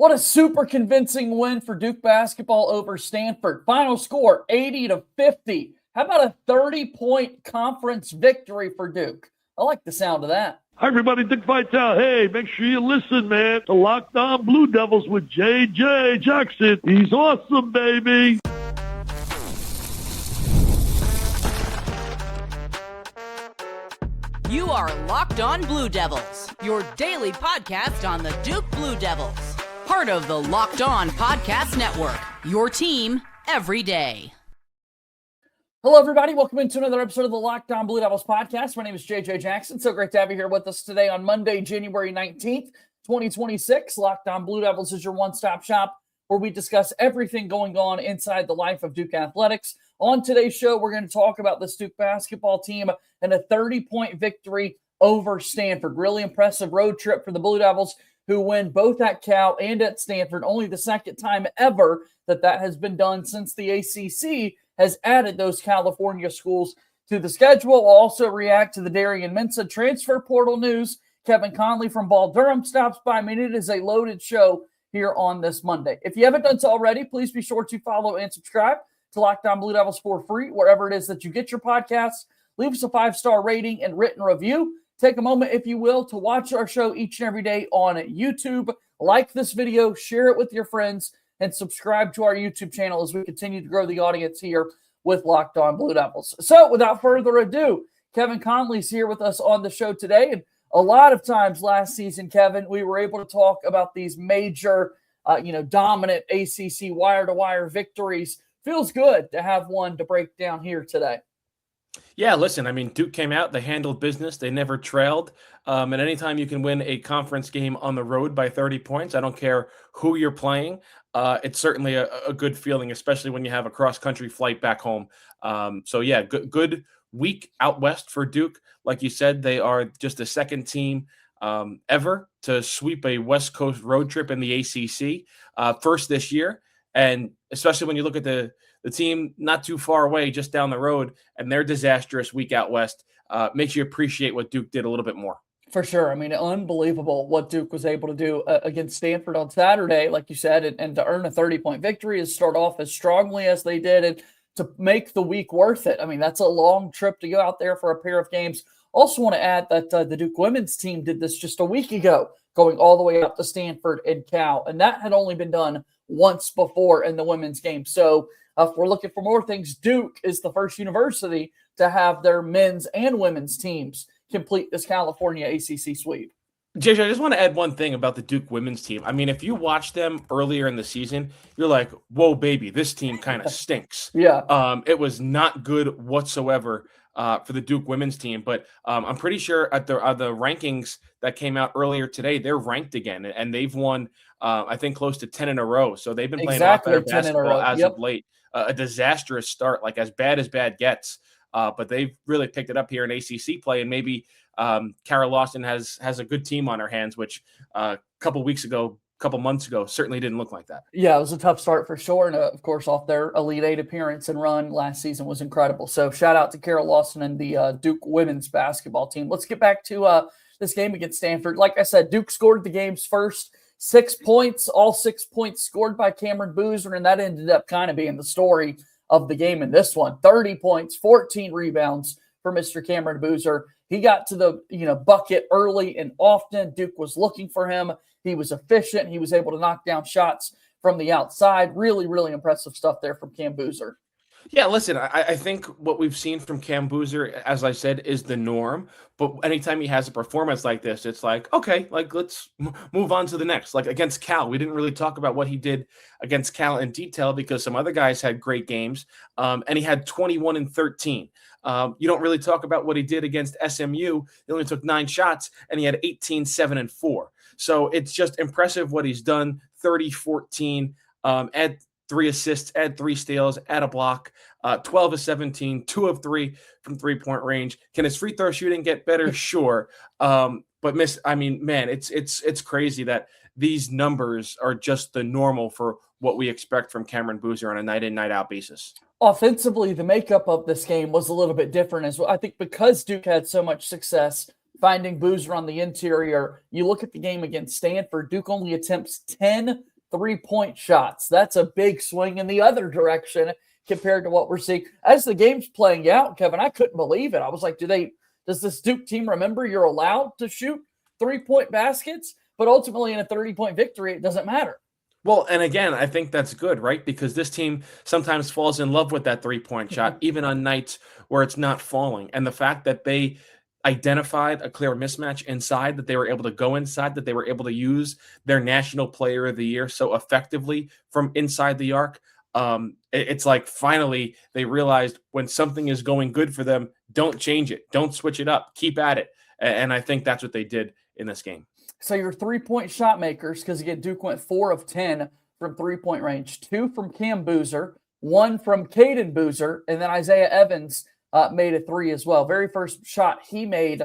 What a super convincing win for Duke basketball over Stanford. Final score 80-50. How about a 30-point conference victory for Duke? I like the sound of that. Hi, everybody. Dick Vitale. Hey, make sure you listen, man, to Locked On Blue Devils with J.J. Jackson. He's awesome, baby. You are Locked On Blue Devils, your daily podcast on the Duke Blue Devils. Part of the Locked On Podcast Network, your team every day. Hello, everybody. Welcome into another episode of the Locked On Blue Devils podcast. My name is J.J. Jackson. So great to have you here with us today on Monday, January 19th, 2026. Locked On Blue Devils is your one-stop shop where we discuss everything going on inside the life of Duke athletics. On today's show, we're going to talk about this Duke basketball team and a 30-point victory over Stanford. Really impressive road trip for the Blue Devils, who win both at Cal and at Stanford. Only the second time ever that has been done since the ACC has added those California schools to the schedule. We'll also react to the Darian Mensah transfer portal news. Kevin Connelly from Ball Durham stops by. I mean, it is a loaded show here on this Monday. If you haven't done so already, please be sure to follow and subscribe to Locked On Blue Devils for free, wherever it is that you get your podcasts. Leave us a 5-star rating and written review. Take a moment, if you will, to watch our show each and every day on YouTube. Like this video, share it with your friends, and subscribe to our YouTube channel as we continue to grow the audience here with Locked On Blue Devils. So without further ado, Kevin Connelly's here with us on the show today. And a lot of times last season, Kevin, we were able to talk about these major, dominant ACC wire-to-wire victories. Feels good to have one to break down here today. Yeah, listen, I mean, Duke came out, they handled business, they never trailed. And anytime you can win a conference game on the road by 30 points, I don't care who you're playing, it's certainly a good feeling, especially when you have a cross-country flight back home. So, yeah, good week out west for Duke. Like you said, they are just the second team ever to sweep a West Coast road trip in the ACC, first this year. And especially when you look at the team not too far away, just down the road, and their disastrous week out west makes you appreciate what Duke did a little bit more. For sure. I mean, unbelievable what Duke was able to do against Stanford on Saturday, like you said, and to earn a 30-point victory, and start off as strongly as they did, and to make the week worth it. I mean, that's a long trip to go out there for a pair of games. Also want to add that the Duke women's team did this just a week ago, going all the way up to Stanford and Cal, and that had only been done once before in the women's game. So if we're looking for more things, Duke is the first university to have their men's and women's teams complete this California ACC sweep. JJ, I just want to add one thing about the Duke women's team. I mean, if you watch them earlier in the season, you're like, whoa, baby, this team kind of stinks. Yeah. It was not good whatsoever for the Duke women's team. But I'm pretty sure at the rankings that came out earlier today, they're ranked again. And they've won, I think, close to 10 in a row. So they've been playing a lot better basketball as of late. A disastrous start, like as bad gets. But they've really picked it up here in ACC play, and maybe Kara Lawson has a good team on her hands, which a couple months ago, certainly didn't look like that. Yeah, it was a tough start for sure. And of course, off their Elite Eight appearance and run last season was incredible. So shout out to Kara Lawson and the Duke women's basketball team. Let's get back to this game against Stanford. Like I said, Duke scored the game's first 6 points, all 6 points scored by Cameron Boozer, and that ended up kind of being the story of the game in this one. 30 points, 14 rebounds for Mr. Cameron Boozer. He got to the bucket early and often. Duke was looking for him. He was efficient. He was able to knock down shots from the outside. Really, really impressive stuff there from Cam Boozer. Yeah, listen, I think what we've seen from Cam Boozer, as I said, is the norm. But anytime he has a performance like this, it's like, okay, like let's move on to the next. Like against Cal, we didn't really talk about what he did against Cal in detail because some other guys had great games, and he had 21 and 13. You don't really talk about what he did against SMU. He only took 9 shots, and he had 18, 7, and 4. So it's just impressive what he's done, 30, 14, add 3 assists, add 3 steals, add a block, 12 of 17, 2 of 3 from three-point range. Can his free throw shooting get better? Sure. But it's crazy that these numbers are just the normal for what we expect from Cameron Boozer on a night in, night out basis. Offensively, the makeup of this game was a little bit different as well. I think because Duke had so much success finding Boozer on the interior, you look at the game against Stanford, Duke only attempts 10 3-point shots. That's a big swing in the other direction compared to what we're seeing. As the game's playing out, Kevin, I couldn't believe it. I was like, does this Duke team remember you're allowed to shoot 3-point baskets? But ultimately, in a 30-point victory, it doesn't matter. Well, and again, I think that's good, right? Because this team sometimes falls in love with that 3-point shot, even on nights where it's not falling. And the fact that they identified a clear mismatch inside, that they were able to go inside, that they were able to use their National Player of the Year so effectively from inside the arc. It's like finally they realized when something is going good for them, don't change it. Don't switch it up. Keep at it. And I think that's what they did in this game. So your 3-point shot makers, because again, Duke went 4 of 10 from 3-point range, 2 from Cam Boozer, 1 from Caden Boozer, and then Isaiah Evans made a 3 as well. Very first shot he made,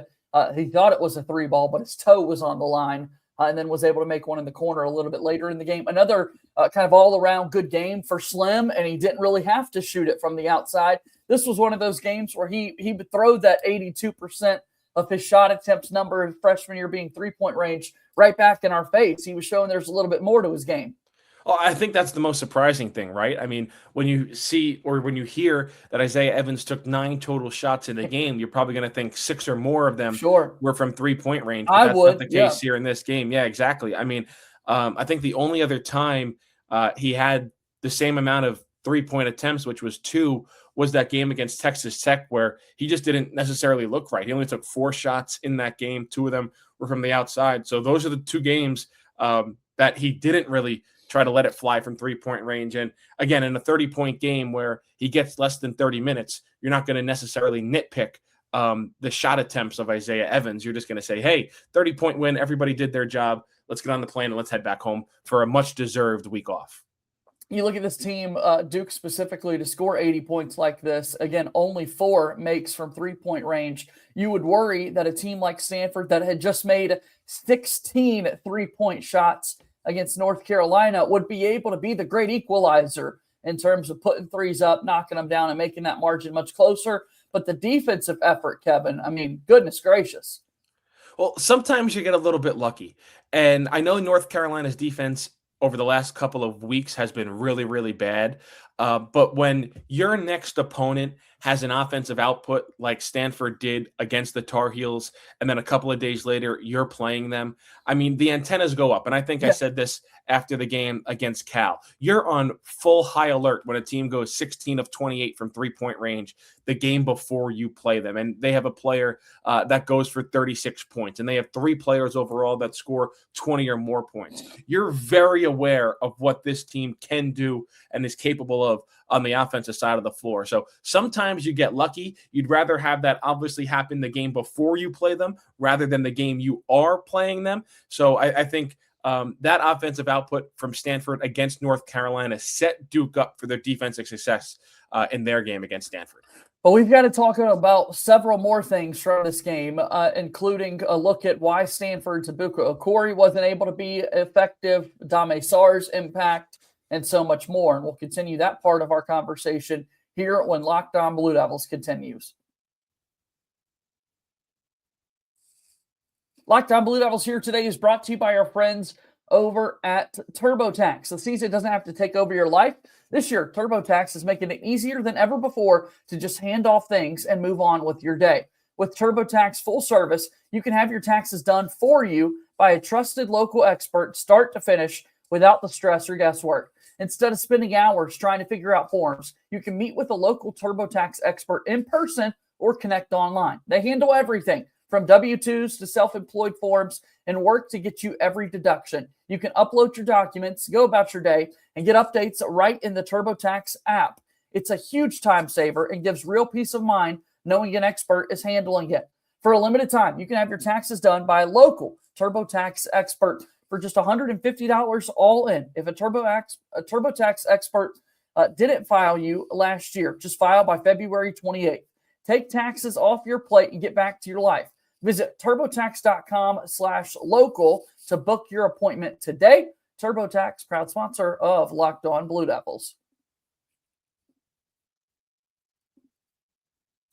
he thought it was a 3 ball, but his toe was on the line, and then was able to make one in the corner a little bit later in the game. Another kind of all-around good game for Slim, and he didn't really have to shoot it from the outside. This was one of those games where he would throw that 82% of his shot attempts number in freshman year being 3-point range right back in our face. He was showing there's a little bit more to his game. Well, I think that's the most surprising thing, right? I mean, when you see or when you hear that Isaiah Evans took 9 total shots in the game, you're probably going to think 6 or more of them were from 3-point range. But that's not the case here in this game. Yeah, exactly. I mean, I think the only other time he had the same amount of 3-point attempts, which was 2, was that game against Texas Tech where he just didn't necessarily look right. He only took 4 shots in that game. 2 of them were from the outside. So those are the 2 games that he didn't really try to let it fly from 3-point range. And again, in a 30-point game where he gets less than 30 minutes, you're not going to necessarily nitpick the shot attempts of Isaiah Evans. You're just going to say, hey, 30-point win. Everybody did their job. Let's get on the plane and let's head back home for a much-deserved week off. You look at this team, Duke specifically, to score 80 points like this, again, only 4 makes from 3-point range. You would worry that a team like Stanford that had just made 16 3-point shots against North Carolina would be able to be the great equalizer in terms of putting threes up, knocking them down, and making that margin much closer. But the defensive effort, Kevin, I mean, goodness gracious. Well, sometimes you get a little bit lucky. And I know North Carolina's defense over the last couple of weeks has been really, really bad. But when your next opponent has an offensive output like Stanford did against the Tar Heels, and then a couple of days later, you're playing them, I mean, the antennas go up. And I think I said this after the game against Cal. You're on full high alert when a team goes 16 of 28 from 3-point range the game before you play them. And they have a player that goes for 36 points. And they have 3 players overall that score 20 or more points. You're very aware of what this team can do and is capable of on the offensive side of the floor. So sometimes you get lucky. You'd rather have that obviously happen the game before you play them rather than the game you are playing them. So I think that offensive output from Stanford against North Carolina set Duke up for their defensive success in their game against Stanford. But we've got to talk about several more things from this game, including a look at why Stanford's Ebuka Okorie wasn't able to be effective, Dame Sarr's impact, and so much more. And we'll continue that part of our conversation here when Locked On Blue Devils continues. Locked On Blue Devils here today is brought to you by our friends over at TurboTax. The season doesn't have to take over your life. This year, TurboTax is making it easier than ever before to just hand off things and move on with your day. With TurboTax full service, you can have your taxes done for you by a trusted local expert, start to finish, without the stress or guesswork. Instead of spending hours trying to figure out forms, you can meet with a local TurboTax expert in person or connect online. They handle everything from W-2s to self-employed forms and work to get you every deduction. You can upload your documents, go about your day, and get updates right in the TurboTax app. It's a huge time saver and gives real peace of mind knowing an expert is handling it. For a limited time, you can have your taxes done by a local TurboTax expert for just $150 all in. If a TurboTax expert didn't file you last year, just file by February 28th. Take taxes off your plate and get back to your life. Visit TurboTax.com/local to book your appointment today. TurboTax, proud sponsor of Locked On Blue Devils.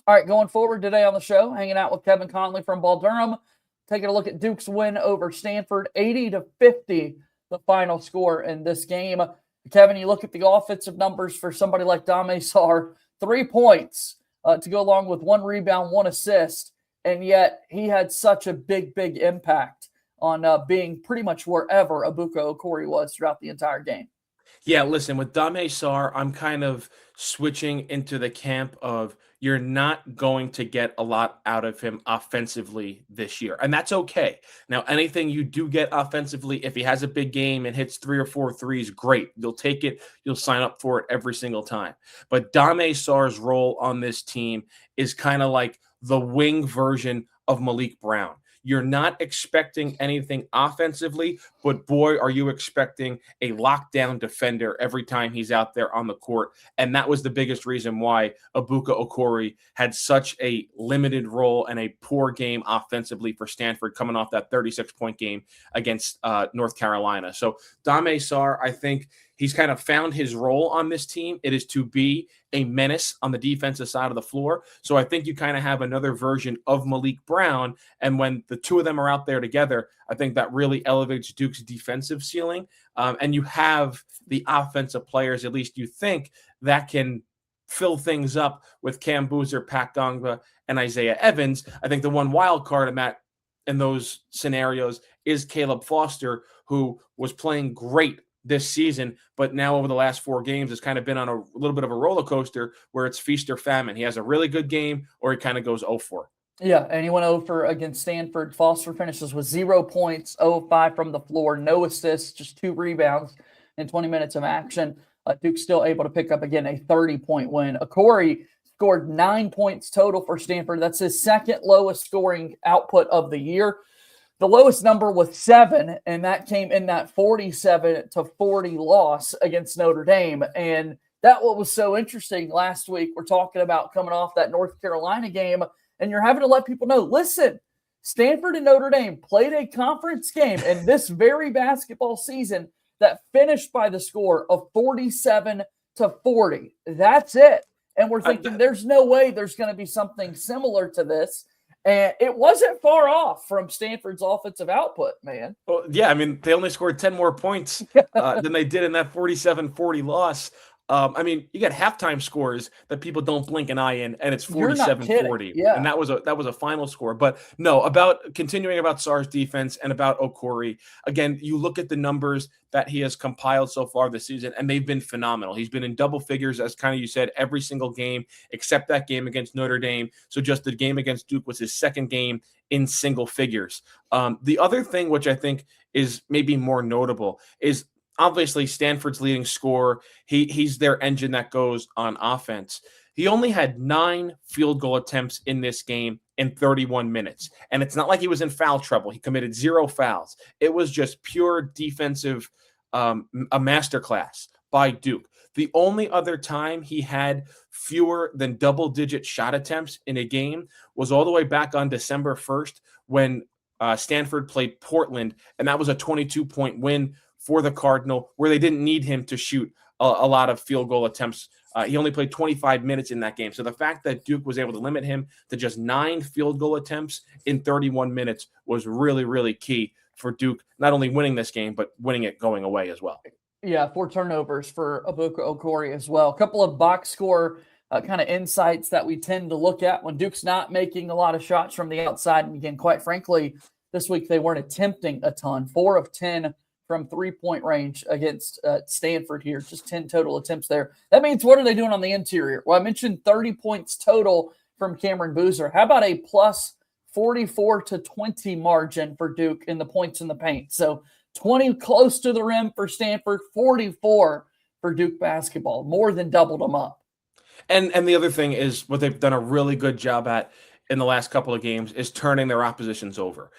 All right, going forward today on the show, hanging out with Kevin Connelly from Ball Durham, taking a look at Duke's win over Stanford, 80-50. the final score in this game. Kevin, you look at the offensive numbers for somebody like Dame Sarr, 3 points to go along with 1 rebound, 1 assist, and yet he had such a big impact on being pretty much wherever Ebuka Okorie was throughout the entire game. Yeah, listen, with Dame Sarr, I'm kind of switching into the camp of you're not going to get a lot out of him offensively this year. And that's okay. Now, anything you do get offensively, if he has a big game and hits 3 or 4 threes, great. You'll take it. You'll sign up for it every single time. But Dame Sarr's role on this team is kind of like the wing version of Maliq Brown. You're not expecting anything offensively, but boy, are you expecting a lockdown defender every time he's out there on the court. And that was the biggest reason why Ebuka Okorie had such a limited role and a poor game offensively for Stanford coming off that 36-point game against North Carolina. So Dame Sarr, I think he's kind of found his role on this team. It is to be a menace on the defensive side of the floor. So I think you kind of have another version of Maliq Brown. And when the two of them are out there together, I think that really elevates Duke's defensive ceiling. And you have the offensive players, at least you think, that can fill things up with Cam Boozer, Pat Gongba, and Isaiah Evans. I think the one wild card in those scenarios is Caleb Foster, who was playing great this season, but now over the last 4 games has kind of been on a little bit of a roller coaster where it's feast or famine. He has a really good game or he kind of goes 0-4. Yeah, and he went 0-for against Stanford. Foster finishes with 0 points, 0-5 from the floor, no assists, just 2 rebounds in 20 minutes of action. Duke's still able to pick up, again, a 30-point win. Okorie scored 9 points total for Stanford. That's his second lowest scoring output of the year. The lowest number was 7, and that came in that 47-40 loss against Notre Dame. And that what was so interesting last week. We're talking about coming off that North Carolina game, and you're having to let people know, listen, Stanford and Notre Dame played a conference game in this very basketball season that finished by the score of 47-40. That's it. And we're thinking there's no way there's going to be something similar to this. And it wasn't far off from Stanford's offensive output, man. Well, yeah, I mean, they only scored 10 more points than they did in that 47-40 loss. I mean, you got halftime scores that people don't blink an eye in, and it's 47-40. Yeah. And that was a final score. But no, continuing about Sarr's defense and about Okorie, again, you look at the numbers that he has compiled so far this season, and they've been phenomenal. He's been in double figures, as kind of you said, every single game except that game against Notre Dame. So just the game against Duke was his second game in single figures. The other thing, which I think is maybe more notable, is obviously Stanford's leading scorer. He's their engine that goes on offense. He only had 9 field goal attempts in this game in 31 minutes. And it's not like he was in foul trouble. He committed 0 fouls. It was just pure defensive, a masterclass by Duke. The only other time he had fewer than double-digit shot attempts in a game was all the way back on December 1st when Stanford played Portland, and that was a 22-point win for the Cardinal, where they didn't need him to shoot a lot of field goal attempts. He only played 25 minutes in that game. So the fact that Duke was able to limit him to just 9 field goal attempts in 31 minutes was really, really key for Duke, not only winning this game, but winning it going away as well. Yeah, 4 turnovers for Ebuka Okorie as well. A couple of box score kind of insights that we tend to look at when Duke's not making a lot of shots from the outside. And again, quite frankly, this week they weren't attempting a ton. 4 of 10 from 3-point range against Stanford here, just 10 total attempts there. That means what are they doing on the interior? Well, I mentioned 30 points total from Cameron Boozer. How about a plus 44-20 margin for Duke in the points in the paint? So 20 close to the rim for Stanford, 44 for Duke basketball, more than doubled them up. And the other thing is what they've done a really good job at in the last couple of games is turning their oppositions over.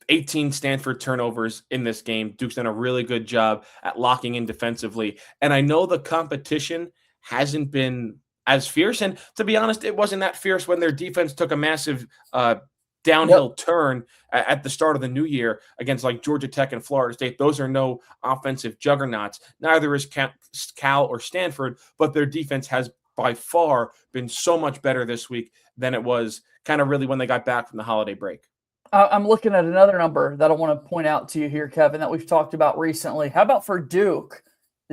18 Stanford turnovers in this game. Duke's done a really good job at locking in defensively. And I know the competition hasn't been as fierce. And to be honest, it wasn't that fierce when their defense took a massive downhill turn at the start of the new year against like Georgia Tech and Florida State. Those are no offensive juggernauts. Neither is Cal or Stanford, but their defense has by far been so much better this week than it was kind of really when they got back from the holiday break. I'm looking at another number that I want to point out to you here, Kevin, that we've talked about recently. How about for Duke?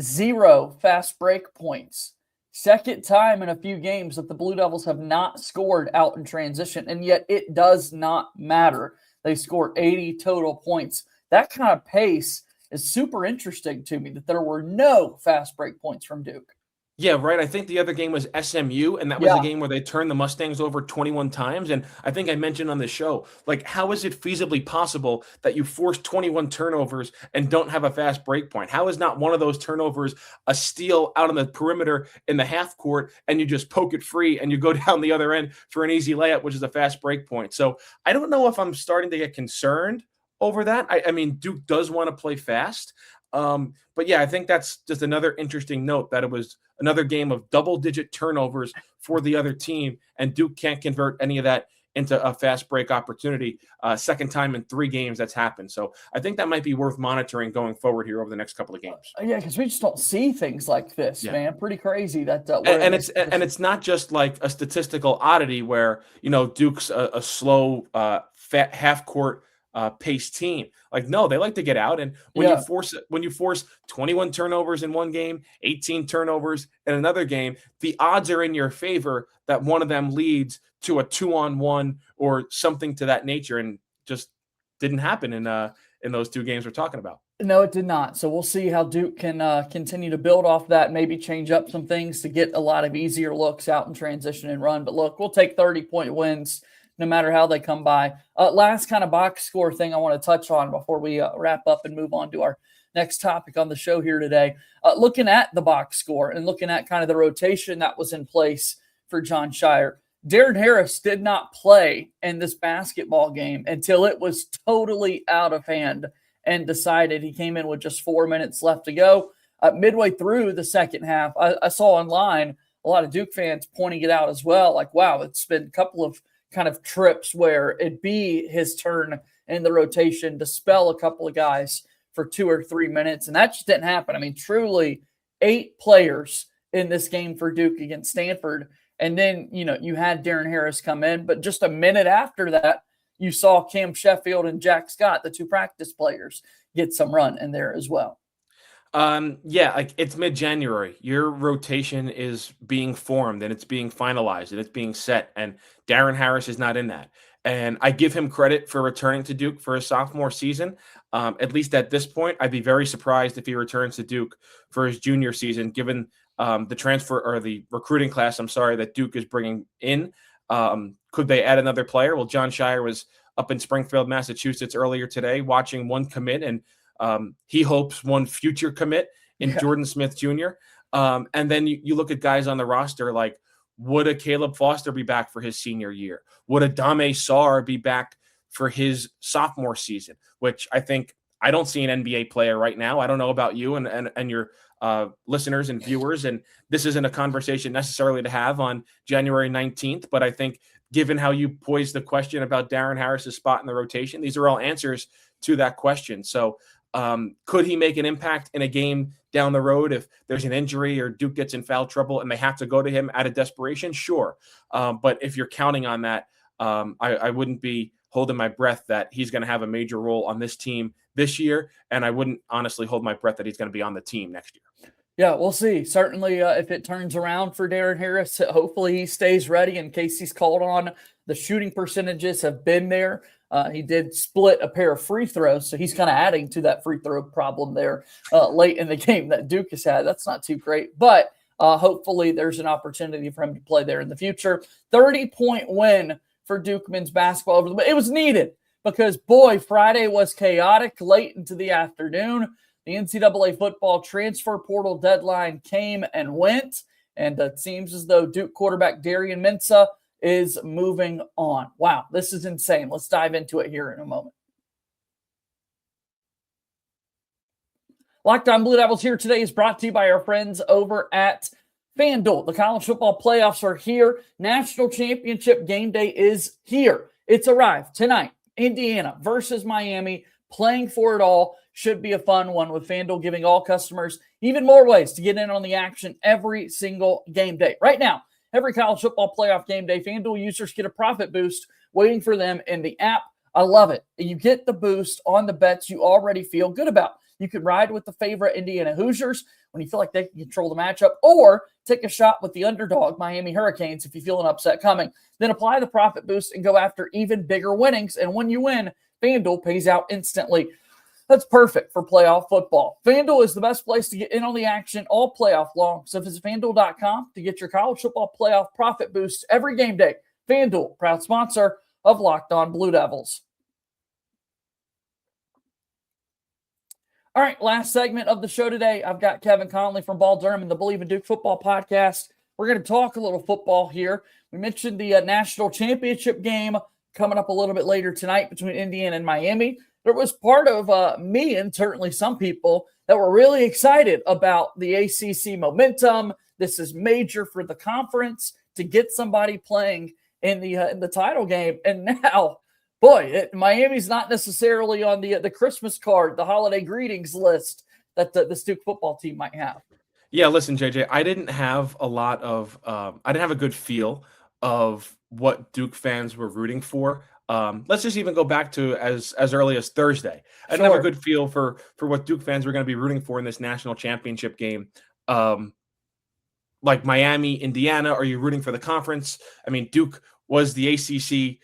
0 fast break points. Second time in a few games that the Blue Devils have not scored out in transition, and yet it does not matter. They scored 80 total points. That kind of pace is super interesting to me, that there were no fast break points from Duke. Yeah, right. I think the other game was SMU, and that was a game where they turned the Mustangs over 21 times. And I think I mentioned on the show, like, how is it feasibly possible that you force 21 turnovers and don't have a fast break point? How is not one of those turnovers a steal out on the perimeter in the half court and you just poke it free and you go down the other end for an easy layup, which is a fast break point? So I don't know if I'm starting to get concerned over that. I mean, Duke does want to play fast. But yeah, I think that's just another interesting note, that it was another game of double-digit turnovers for the other team, and Duke can't convert any of that into a fast break opportunity. Second time in 3 games that's happened. So I think that might be worth monitoring going forward here over the next couple of games. Yeah, because we just don't see things like this, man. Pretty crazy that. And it's not just like a statistical oddity where, you know, Duke's a slow half court pace team. Like, no, they like to get out. And when you force 21 turnovers in one game, 18 turnovers in another game, the odds are in your favor that one of them leads to a 2-on-1 or something to that nature. And just didn't happen in those 2 games we're talking about. No, it did not. So we'll see how Duke can continue to build off that, maybe change up some things to get a lot of easier looks out in transition and run. But look, we'll take 30-point wins no matter how they come by. Last kind of box score thing I want to touch on before we wrap up and move on to our next topic on the show here today. Looking at the box score and looking at kind of the rotation that was in place for Jon Scheyer, Darren Harris did not play in this basketball game until it was totally out of hand and decided. He came in with just 4 minutes left to go. Midway through the second half, I saw online a lot of Duke fans pointing it out as well. Like, wow, it's been a couple of kind of trips where it'd be his turn in the rotation to spell a couple of guys for 2 or 3 minutes. And that just didn't happen. I mean, truly 8 players in this game for Duke against Stanford. And then, you know, you had Darren Harris come in, but just a minute after that, you saw Cam Sheffield and Jack Scott, the 2 practice players, get some run in there as well. Yeah, like, it's mid-January. Your rotation is being formed and it's being finalized and it's being set. And Darren Harris is not in that. And I give him credit for returning to Duke for his sophomore season. At least at this point, I'd be very surprised if he returns to Duke for his junior season, given the transfer or the recruiting class, that Duke is bringing in. Could they add another player? Well, Jon Scheyer was up in Springfield, Massachusetts earlier today watching one commit, and he hopes one future commit in Jordan Smith Jr. And then you look at guys on the roster, like, would a Caleb Foster be back for his senior year? Would a Dame Sarr be back for his sophomore season? Which I don't see an NBA player right now. I don't know about you and your listeners and viewers, and this isn't a conversation necessarily to have on January 19th, but I think given how you posed the question about Darren Harris's spot in the rotation, these are all answers to that question. So could he make an impact in a game down the road if there's an injury or Duke gets in foul trouble and they have to go to him out of desperation? Sure. But if you're counting on that, I wouldn't be holding my breath that he's going to have a major role on this team this year. And I wouldn't honestly hold my breath that he's going to be on the team next year. Yeah, we'll see. Certainly, if it turns around for Darren Harris, hopefully he stays ready in case he's called on. The shooting percentages have been there. He did split a pair of free throws, so he's kind of adding to that free throw problem there late in the game that Duke has had. That's not too great, but hopefully there's an opportunity for him to play there in the future. 30-point win for Duke men's basketball. It was needed because, boy, Friday was chaotic late into the afternoon. The NCAA football transfer portal deadline came and went, and it seems as though Duke quarterback Darian Mensah is moving on. Wow, this is insane. Let's dive into it here in a moment. Locked On Blue Devils here today is brought to you by our friends over at FanDuel. The college football playoffs are here. National championship game day is here. It's arrived tonight. Indiana versus Miami, playing for it all. Should be a fun one, with FanDuel giving all customers even more ways to get in on the action every single game day. Right now, every college football playoff game day, FanDuel users get a profit boost waiting for them in the app. I love it. You get the boost on the bets you already feel good about. You could ride with the favorite Indiana Hoosiers when you feel like they can control the matchup, or take a shot with the underdog Miami Hurricanes if you feel an upset coming. Then apply the profit boost and go after even bigger winnings. And when you win, FanDuel pays out instantly. That's perfect for playoff football. FanDuel is the best place to get in on the action all playoff long. So visit FanDuel.com to get your college football playoff profit boost every game day. FanDuel, proud sponsor of Locked On Blue Devils. All right, last segment of the show today. I've got Kevin Connelly from Ball Durham and the Believe in Duke Football podcast. We're going to talk a little football here. We mentioned the national championship game coming up a little bit later tonight between Indiana and Miami. There was part of me and certainly some people that were really excited about the ACC momentum. This is major for the conference to get somebody playing in the title game. And now, boy, Miami's not necessarily on the Christmas card, the holiday greetings list that the Duke football team might have. Yeah, listen, JJ, I didn't have a good feel of what Duke fans were rooting for. Let's just even go back to as early as Thursday. I didn't have a good feel for what Duke fans were going to be rooting for in this national championship game. Like Miami, Indiana, are you rooting for the conference? I mean, Duke was the ACC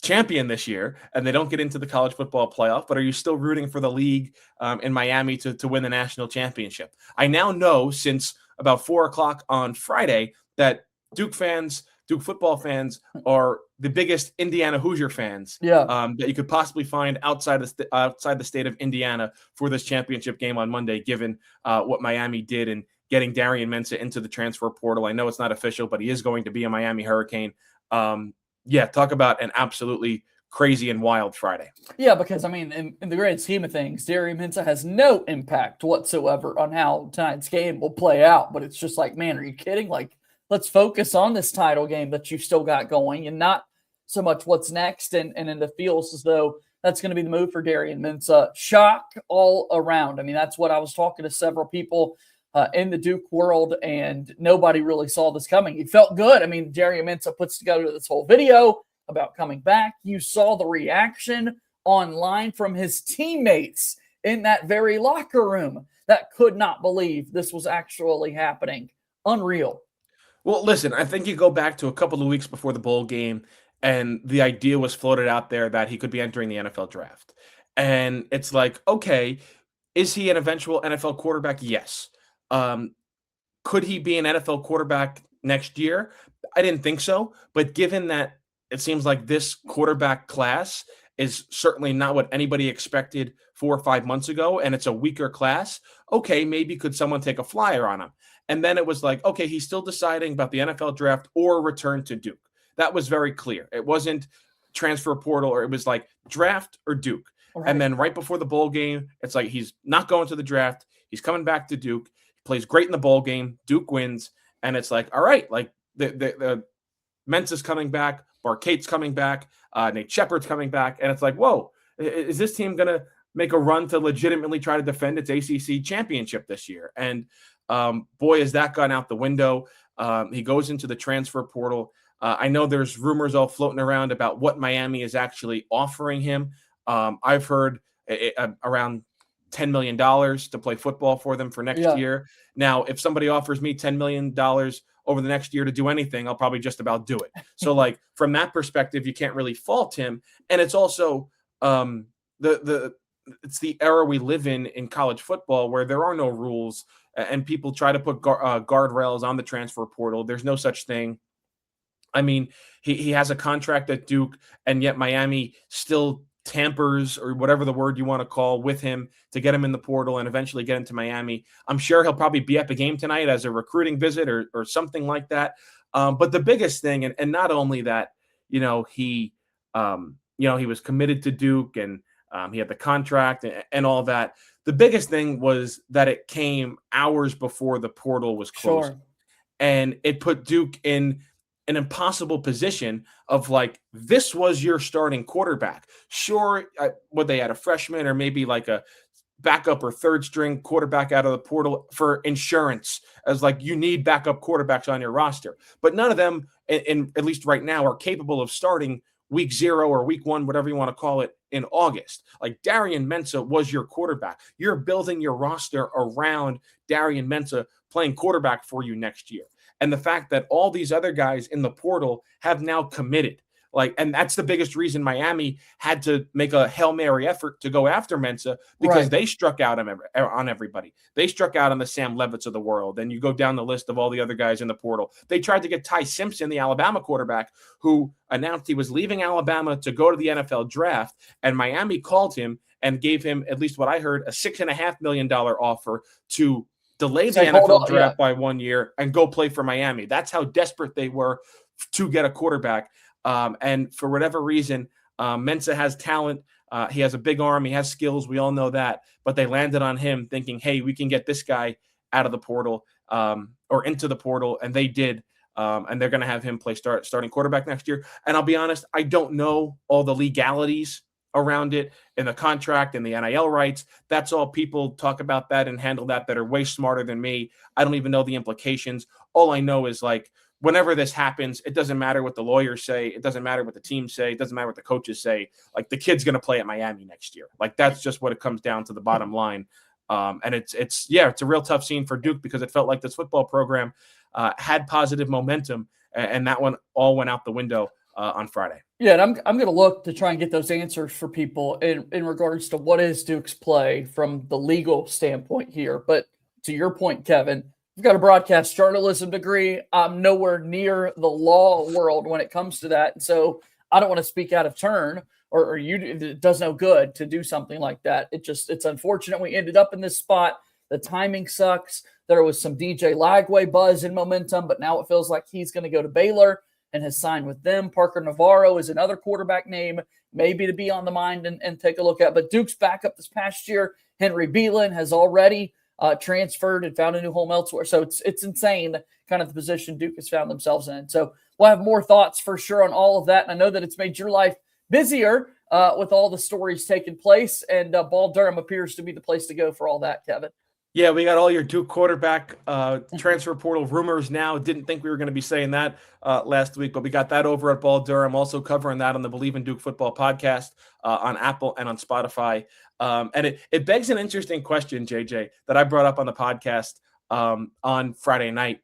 champion this year, and they don't get into the college football playoff, but are you still rooting for the league in Miami to win the national championship? I now know since about 4:00 on Friday that Duke football fans are the biggest Indiana Hoosier fans that you could possibly find outside the state of Indiana for this championship game on Monday, given what Miami did in getting Darian Mensah into the transfer portal. I know it's not official, but he is going to be a Miami Hurricane. Talk about an absolutely crazy and wild Friday. Yeah, because, I mean, in the grand scheme of things, Darian Mensah has no impact whatsoever on how tonight's game will play out. But it's just like, man, are you kidding? Like, let's focus on this title game that you've still got going and not so much what's next. And it feels as though that's going to be the move for Darian Mensah. Shock all around. I mean, that's what I was talking to several people in the Duke world, and nobody really saw this coming. It felt good. I mean, Darian Mensah puts together this whole video about coming back. You saw the reaction online from his teammates in that very locker room that could not believe this was actually happening. Unreal. Well, listen, I think you go back to a couple of weeks before the bowl game, and the idea was floated out there that he could be entering the NFL draft. And it's like, okay, is he an eventual NFL quarterback? Yes. Could he be an NFL quarterback next year? I didn't think so. But given that it seems like this quarterback class is certainly not what anybody expected 4 or 5 months ago, and it's a weaker class, okay, maybe could someone take a flyer on him? And then it was like, okay, he's still deciding about the NFL draft or return to Duke. That was very clear. It wasn't transfer portal, or it was like draft or Duke. Right. And then right before the bowl game, it's like he's not going to the draft. He's coming back to Duke. He plays great in the bowl game. Duke wins. And it's like, all right, like the Mensah's coming back. Barcate's coming back. Nate Shepard's coming back. And it's like, whoa, is this team going to make a run to legitimately try to defend its ACC championship this year? And boy, has that gone out the window. He goes into the transfer portal. I know there's rumors all floating around about what Miami is actually offering him. I've heard around $10 million to play football for them for next year. Now, if somebody offers me $10 million over the next year to do anything, I'll probably just about do it. So, like, from that perspective, you can't really fault him. And it's also it's the era we live in college football where there are no rules and people try to put guardrails on the transfer portal. There's no such thing. I mean, he has a contract at Duke, and yet Miami still tampers, or whatever the word you want to call, with him to get him in the portal and eventually get into Miami. I'm sure he'll probably be at the game tonight as a recruiting visit or something like that. But the biggest thing, and not only that, he was committed to Duke, and he had the contract and all that. The biggest thing was that it came hours before the portal was closed. Sure. And it put Duke in an impossible position of, like, this was your starting quarterback. Sure, would they had a freshman or maybe like a backup or third string quarterback out of the portal for insurance, as like you need backup quarterbacks on your roster. But none of them, in at least right now, are capable of starting week 0 or week 1, whatever you want to call it, in August. Like, Darian Mensah was your quarterback. You're building your roster around Darian Mensah playing quarterback for you next year. And the fact that all these other guys in the portal have now committed, and that's the biggest reason Miami had to make a Hail Mary effort to go after Mensah, because they struck out on everybody. They struck out on the Sam Levitts of the world. And you go down the list of all the other guys in the portal. They tried to get Ty Simpson, the Alabama quarterback, who announced he was leaving Alabama to go to the NFL draft. And Miami called him and gave him, at least what I heard, a $6.5 million offer to delay the NFL draft by 1 year and go play for Miami. That's how desperate they were to get a quarterback. And for whatever reason, Mensah has talent. He has a big arm. He has skills. We all know that. But they landed on him thinking, hey, we can get this guy out of the portal or into the portal. And they did. And they're going to have him play starting quarterback next year. And I'll be honest, I don't know all the legalities around it in the contract and the NIL rights. That's all people talk about that and handle that are way smarter than me. I don't even know the implications. All I know is, whenever this happens, it doesn't matter what the lawyers say. It doesn't matter what the teams say. It doesn't matter what the coaches say. The kid's going to play at Miami next year. That's just what it comes down to, the bottom line. And it's a real tough scene for Duke, because it felt like this football program had positive momentum, and that one all went out the window on Friday. Yeah, and I'm going to look to try and get those answers for people in regards to what is Duke's play from the legal standpoint here. But to your point, Kevin, I've got a broadcast journalism degree. I'm nowhere near the law world when it comes to that. And so I don't want to speak out of turn, or it does no good to do something like that. It's unfortunate we ended up in this spot. The timing sucks. There was some DJ Lagway buzz and momentum, but now it feels like he's going to go to Baylor and has signed with them. Parker Navarro is another quarterback name, maybe to be on the mind and take a look at. But Duke's backup this past year, Henry Beelan, has already transferred and found a new home elsewhere. So it's insane, kind of the position Duke has found themselves in. So we'll have more thoughts for sure on all of that. And I know that it's made your life busier with all the stories taking place. And Ball Durham appears to be the place to go for all that, Kevin. Yeah, we got all your Duke quarterback transfer portal rumors now. Didn't think we were going to be saying that last week, but we got that over at Ball Durham, also covering that on the Believe in Duke Football podcast on Apple and on Spotify. And it begs an interesting question, JJ, that I brought up on the podcast on Friday night.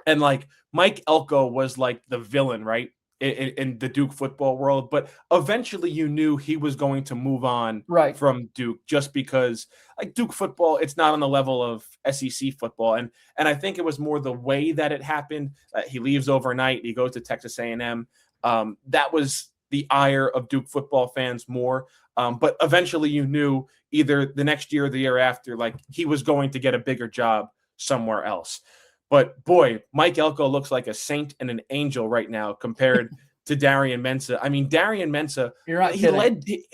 And Mike Elko was the villain, right, in the Duke football world. But eventually you knew he was going to move on from Duke, just because Duke football, it's not on the level of SEC football. And I think it was more the way that it happened. He leaves overnight. He goes to Texas A&M. That was the ire of Duke football fans more. But eventually you knew either the next year or the year after, he was going to get a bigger job somewhere else. But boy, Mike Elko looks like a saint and an angel right now compared to Darian Mensah. I mean, Darian Mensah,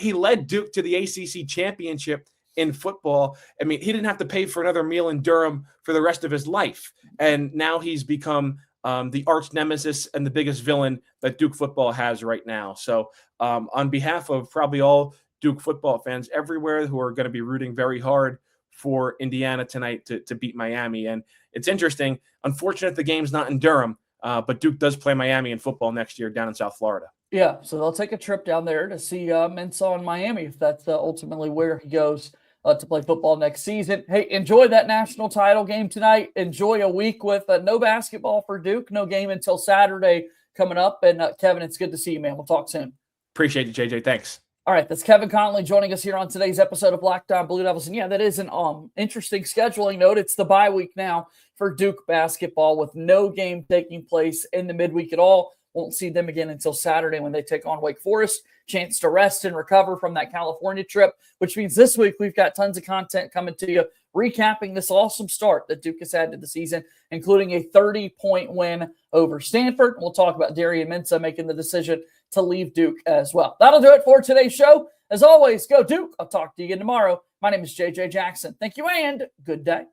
he led Duke to the ACC championship in football. I mean, he didn't have to pay for another meal in Durham for the rest of his life. And now he's become the arch nemesis and the biggest villain that Duke football has right now. So on behalf of probably all Duke football fans everywhere who are going to be rooting very hard for Indiana tonight to beat Miami. And it's interesting. Unfortunate the game's not in Durham, but Duke does play Miami in football next year down in South Florida. Yeah, so they'll take a trip down there to see Mensah in Miami, if that's ultimately where he goes to play football next season. Hey, enjoy that national title game tonight. Enjoy a week with no basketball for Duke, no game until Saturday coming up. And Kevin, it's good to see you, man. We'll talk soon. Appreciate you, JJ. Thanks. All right, that's Kevin Connelly joining us here on today's episode of Locked On Blue Devils. And yeah, that is an interesting scheduling note. It's the bye week now for Duke basketball, with no game taking place in the midweek at all. Won't see them again until Saturday when they take on Wake Forest. Chance to rest and recover from that California trip, which means this week we've got tons of content coming to you, recapping this awesome start that Duke has had to the season, including a 30-point win over Stanford. We'll talk about Darian Mensah making the decision to leave Duke as well. That'll do it for today's show. As always, go Duke. I'll talk to you again tomorrow. My name is JJ Jackson. Thank you and good day.